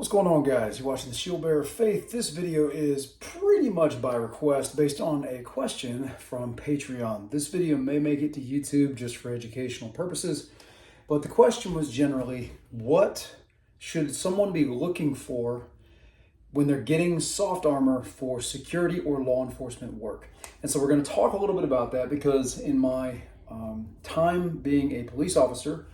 What's going on, guys? You're watching the Shield Bearer of Faith. This video is pretty much by request based on a question from Patreon. This video may make it to YouTube just for educational purposes, but the question was generally, what should someone be looking for when they're getting soft armor for security or law enforcement work? And so we're going to talk a little bit about that because in my time being a police officer,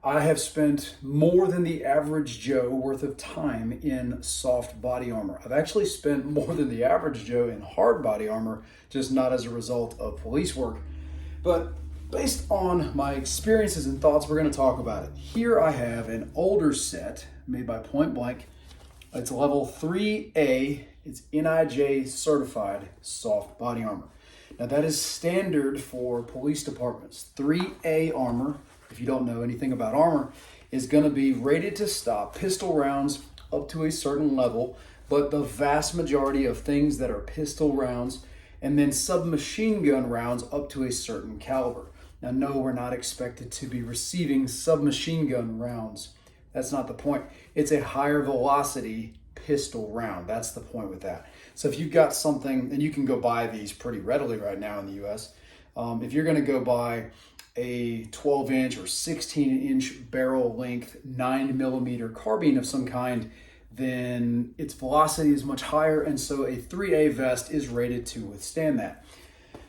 I have spent more than the average Joe worth of time in soft body armor. I've actually spent more than the average Joe in hard body armor, just not as a result of police work. But based on my experiences and thoughts, we're going to talk about it. Here I have an older set made by Point Blank. It's level 3A. It's NIJ certified soft body armor. Now that is standard for police departments. 3A armor, if you don't know anything about armor, is going to be rated to stop pistol rounds up to a certain level, but the vast majority of things that are pistol rounds and then submachine gun rounds up to a certain caliber. Now, no, we're not expected to be receiving submachine gun rounds. That's not the point. It's a higher velocity pistol round. That's the point with that. So if you've got something, and you can go buy these pretty readily right now in the US, if you're going to go buy a 12-inch or 16-inch barrel length 9mm carbine of some kind, then its velocity is much higher, and so a 3A vest is rated to withstand that.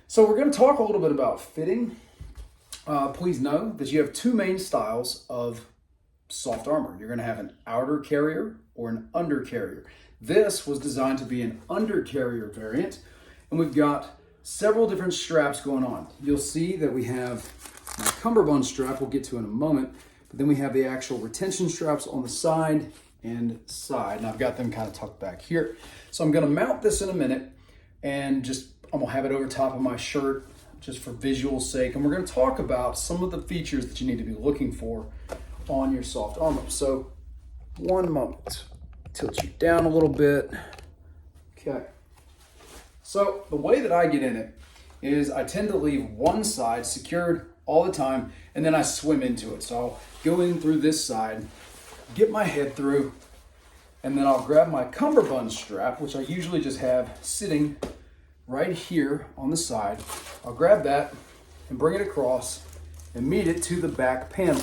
So we're going to talk a little bit about fitting. Please know that you have two main styles of soft armor. You're going to have an outer carrier or an under carrier. This was designed to be an under carrier variant, and we've got several different straps going on. You'll see that we have my cummerbund strap we'll get to in a moment, but then we have the actual retention straps on the side and side, and I've got them kind of tucked back here. So I'm going to mount this in a minute, and I'm going to have it over top of my shirt just for visual sake, and we're going to talk about some of the features that you need to be looking for on your soft armor. So one moment, tilt you down a little bit. Okay. So the way that I get in it is I tend to leave one side secured all the time, and then I swim into it. So I'll go in through this side, get my head through, and then I'll grab my cummerbund strap, which I usually just have sitting right here on the side. I'll grab that and bring it across and meet it to the back panel.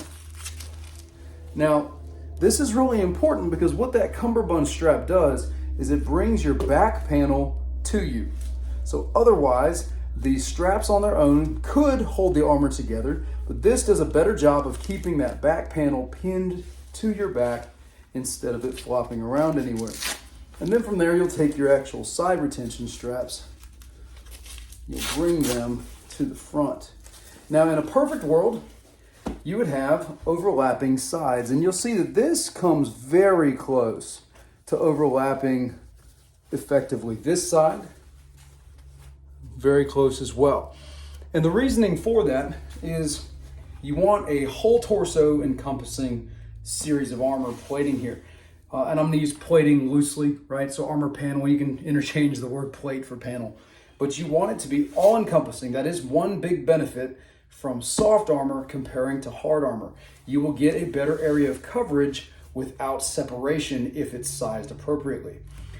Now, this is really important because what that cummerbund strap does is it brings your back panel to you. So otherwise, these straps on their own could hold the armor together, but this does a better job of keeping that back panel pinned to your back instead of it flopping around anywhere. And then from there, you'll take your actual side retention straps, you'll bring them to the front. Now, in a perfect world, you would have overlapping sides, and you'll see that this comes very close to overlapping effectively this side, very close as well. And the reasoning for that is you want a whole torso encompassing series of armor plating here. And I'm going to use plating loosely, right? So armor panel, you can interchange the word plate for panel. But you want it to be all encompassing. That is one big benefit from soft armor comparing to hard armor. You will get a better area of coverage without separation if it's sized appropriately.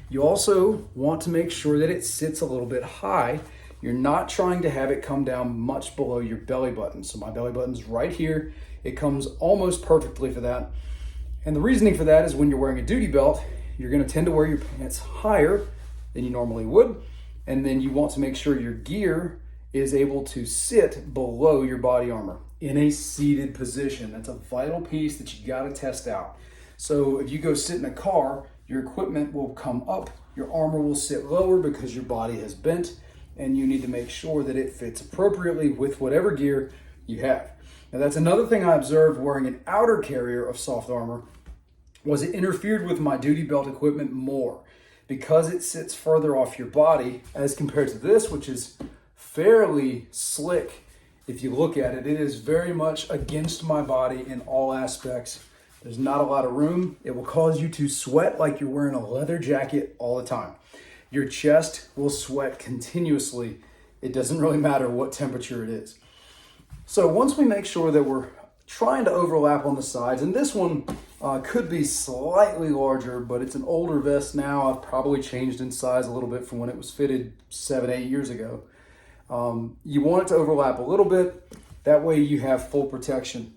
You also want to make sure that it sits a little bit high. You're not trying to have it come down much below your belly button. So my belly button's right here. It comes almost perfectly for that. And the reasoning for that is when you're wearing a duty belt, you're going to tend to wear your pants higher than you normally would. And then you want to make sure your gear is able to sit below your body armor in a seated position. That's a vital piece that you got to test out. So if you go sit in a car, your equipment will come up, your armor will sit lower because your body has bent, and you need to make sure that it fits appropriately with whatever gear you have. Now that's another thing I observed wearing an outer carrier of soft armor was it interfered with my duty belt equipment more because it sits further off your body as compared to this, which is fairly slick. If you look at it, it is very much against my body in all aspects. There's not a lot of room. It will cause you to sweat like you're wearing a leather jacket all the time. Your chest will sweat continuously. It doesn't really matter what temperature it is. So once we make sure that we're trying to overlap on the sides, and this one Could be slightly larger, but it's an older vest now. I've probably changed in size a little bit from when it was fitted 7-8 years ago. You want it to overlap a little bit. That way you have full protection.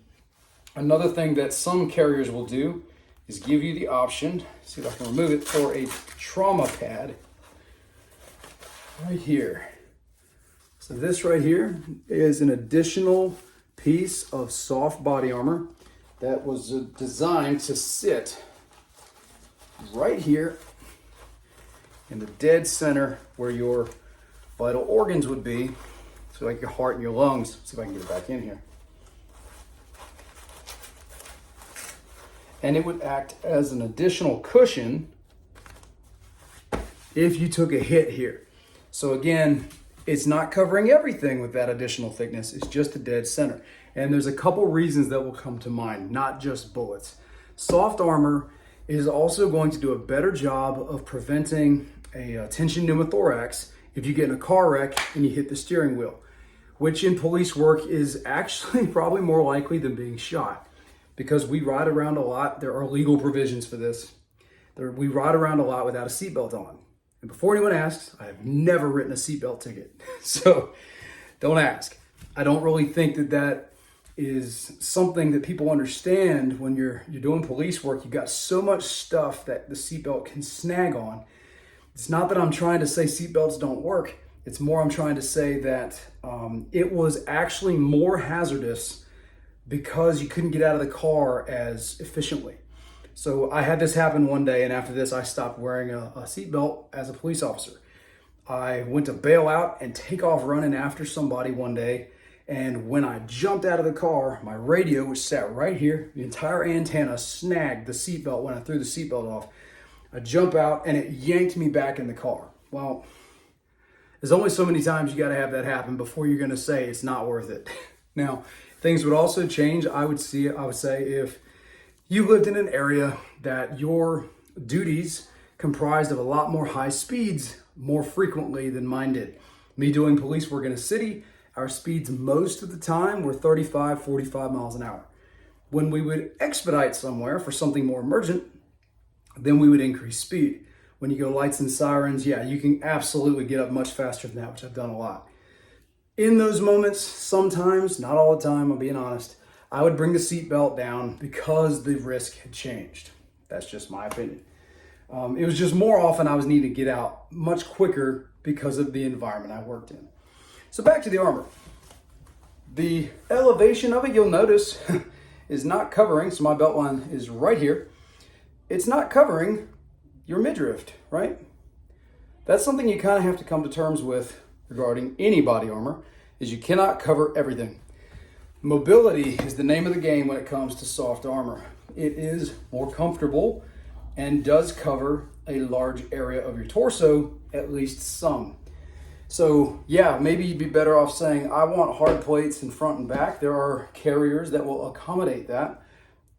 Another thing that some carriers will do is give you the option, see if I can remove it, for a trauma pad right here. So this right here is an additional piece of soft body armor that was designed to sit right here in the dead center where your vital organs would be. So like your heart and your lungs. Let's see if I can get it back in here. And it would act as an additional cushion if you took a hit here. So again, it's not covering everything with that additional thickness. It's just a dead center. And there's a couple reasons that will come to mind, not just bullets. Soft armor is also going to do a better job of preventing a tension pneumothorax if you get in a car wreck and you hit the steering wheel, which in police work is actually probably more likely than being shot. Because we ride around a lot, there are legal provisions for this. We ride around a lot without a seatbelt on. And before anyone asks, I have never written a seatbelt ticket. So don't ask. I don't really think that is something that people understand when you're doing police work. You've got so much stuff that the seatbelt can snag on. It's not that I'm trying to say seatbelts don't work. It's more I'm trying to say that it was actually more hazardous because you couldn't get out of the car as efficiently. So I had this happen one day, and after this, I stopped wearing a seatbelt as a police officer. I went to bail out and take off running after somebody one day, and when I jumped out of the car, my radio, which sat right here, the entire antenna snagged the seatbelt when I threw the seatbelt off. I jump out, and it yanked me back in the car. Well, there's only so many times you got to have that happen before you're going to say it's not worth it. Now, things would also change, I would say, if you lived in an area that your duties comprised of a lot more high speeds more frequently than mine did. Me doing police work in a city, our speeds most of the time were 35, 45 miles an hour. When we would expedite somewhere for something more emergent, then we would increase speed. When you go lights and sirens, yeah, you can absolutely get up much faster than that, which I've done a lot. In those moments, sometimes, not all the time, I'm being honest, I would bring the seatbelt down because the risk had changed. That's just my opinion. It was just more often I was needing to get out much quicker because of the environment I worked in. So back to the armor. The elevation of it, you'll notice, is not covering, so my belt line is right here. It's not covering your midriff, right? That's something you kind of have to come to terms with regarding any body armor, is you cannot cover everything. Mobility is the name of the game when it comes to soft armor. It is more comfortable and does cover a large area of your torso, at least some. So yeah, maybe you'd be better off saying, I want hard plates in front and back. There are carriers that will accommodate that.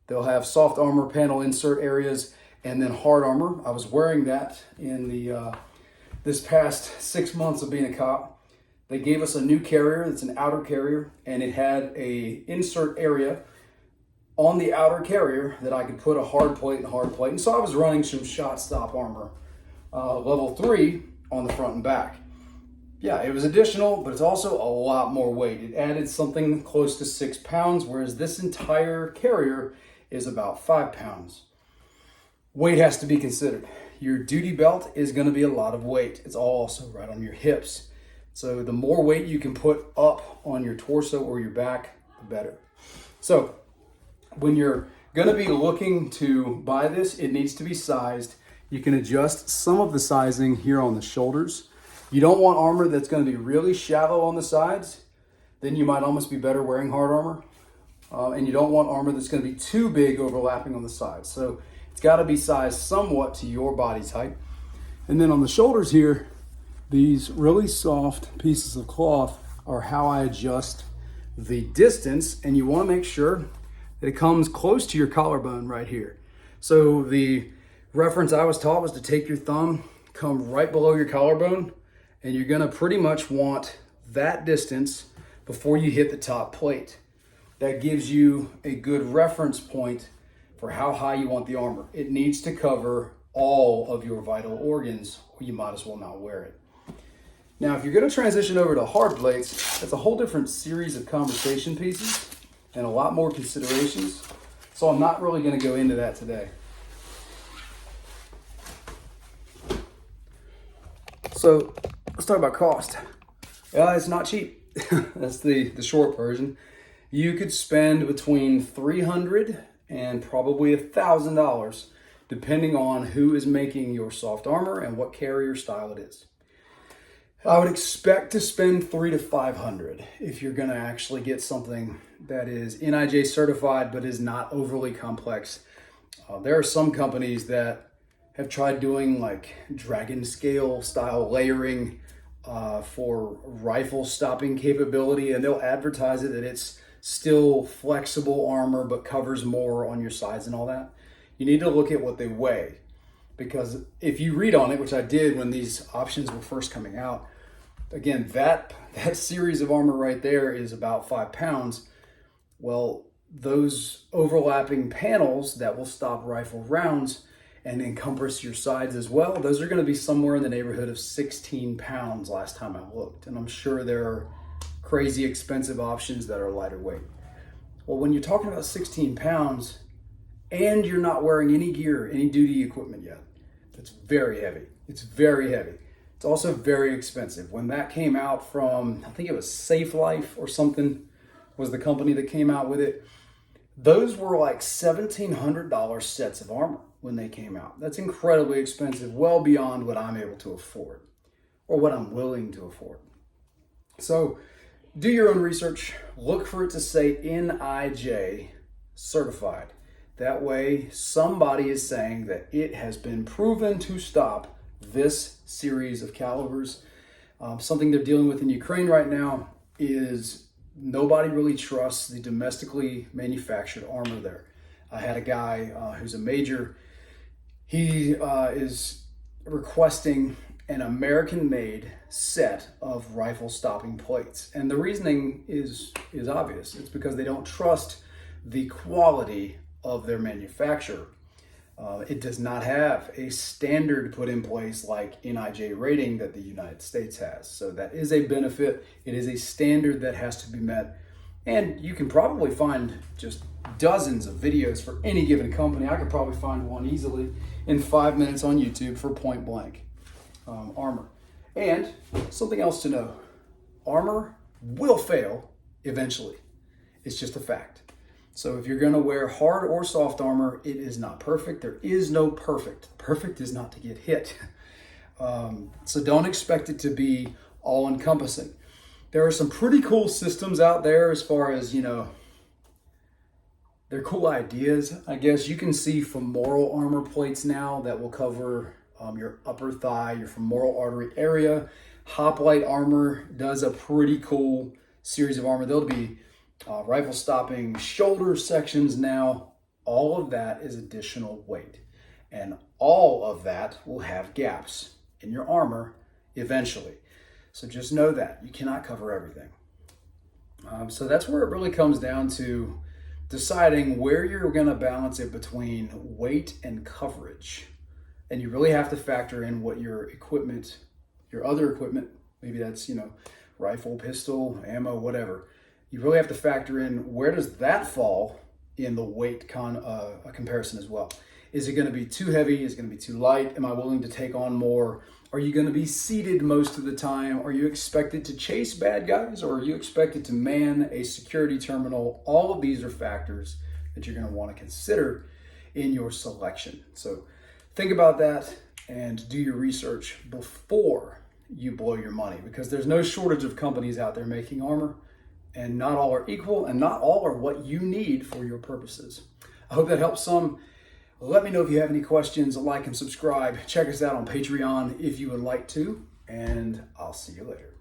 They'll have soft armor panel insert areas and then hard armor. I was wearing that in this past 6 months of being a cop. They gave us a new carrier. It's an outer carrier, and it had a insert area on the outer carrier that I could put a hard plate and hard plate. And so I was running some shot stop armor, level 3 on the front and back. Yeah, it was additional, but it's also a lot more weight. It added something close to 6 pounds, whereas this entire carrier is about 5 pounds. Weight has to be considered. Your duty belt is going to be a lot of weight. It's also right on your hips. So the more weight you can put up on your torso or your back, the better. So when you're going to be looking to buy this, it needs to be sized. You can adjust some of the sizing here on the shoulders. You don't want armor that's going to be really shallow on the sides. Then you might almost be better wearing hard armor. And you don't want armor that's going to be too big overlapping on the sides. So it's got to be sized somewhat to your body type. And then on the shoulders here, these really soft pieces of cloth are how I adjust the distance, and you want to make sure that it comes close to your collarbone right here. So the reference I was taught was to take your thumb, come right below your collarbone, and you're going to pretty much want that distance before you hit the top plate. That gives you a good reference point for how high you want the armor. It needs to cover all of your vital organs, or you might as well not wear it. Now, if you're going to transition over to hard plates, that's a whole different series of conversation pieces and a lot more considerations. So I'm not really going to go into that today. So let's talk about cost. It's not cheap. That's the short version. You could spend between $300 and probably $1,000 depending on who is making your soft armor and what carrier style it is. I would expect to spend $300 to $500 if you're going to actually get something that is NIJ certified but is not overly complex. There are some companies that have tried doing like dragon scale style layering for rifle stopping capability, and they'll advertise it that it's still flexible armor but covers more on your sides and all that. You need to look at what they weigh, because if you read on it, which I did when these options were first coming out, again, that series of armor right there is about 5 pounds. Well, those overlapping panels that will stop rifle rounds and encompass your sides as well, those are going to be somewhere in the neighborhood of 16 pounds last time I looked. And I'm sure there are crazy expensive options that are lighter weight. Well, when you're talking about 16 pounds and you're not wearing any gear, any duty equipment yet, that's very heavy. It's very heavy. It's also very expensive. When that came out from, I think it was Safe Life or something, was the company that came out with it. Those were like $1,700 sets of armor when they came out. That's incredibly expensive, well beyond what I'm able to afford or what I'm willing to afford. So do your own research. Look for it to say NIJ certified. That way somebody is saying that it has been proven to stop this series of calibers. Something they're dealing with in Ukraine right now is nobody really trusts the domestically manufactured armor there. I had a guy who's a major. He is requesting an American-made set of rifle stopping plates. And the reasoning is obvious. It's because they don't trust the quality of their manufacturer. It does not have a standard put in place like NIJ rating that the United States has. So that is a benefit. It is a standard that has to be met. And you can probably find just dozens of videos for any given company. I could probably find one easily in 5 minutes on YouTube for point blank armor. And something else to know, armor will fail eventually. It's just a fact. So if you're going to wear hard or soft armor, it is not perfect. There is no perfect. Perfect is not to get hit. So don't expect it to be all encompassing. There are some pretty cool systems out there as far as, they're cool ideas. I guess you can see femoral armor plates now that will cover your upper thigh, your femoral artery area. Hoplite armor does a pretty cool series of armor. There'll be rifle stopping shoulder sections now. All of that is additional weight. And all of that will have gaps in your armor eventually. So just know that. You cannot cover everything. So that's where it really comes down to deciding where you're going to balance it between weight and coverage. And you really have to factor in what your equipment, your other equipment, maybe that's, rifle, pistol, ammo, whatever. You really have to factor in where does that fall in the weight comparison as well. Is it going to be too heavy? Is it going to be too light? Am I willing to take on more? Are you going to be seated most of the time? Are you expected to chase bad guys, or are you expected to man a security terminal? All of these are factors that you're going to want to consider in your selection. So think about that and do your research before you blow your money, because there's no shortage of companies out there making armor, and not all are equal and not all are what you need for your purposes. I hope that helps some. Let me know if you have any questions. Like and subscribe. Check us out on Patreon if you would like to, and I'll see you later.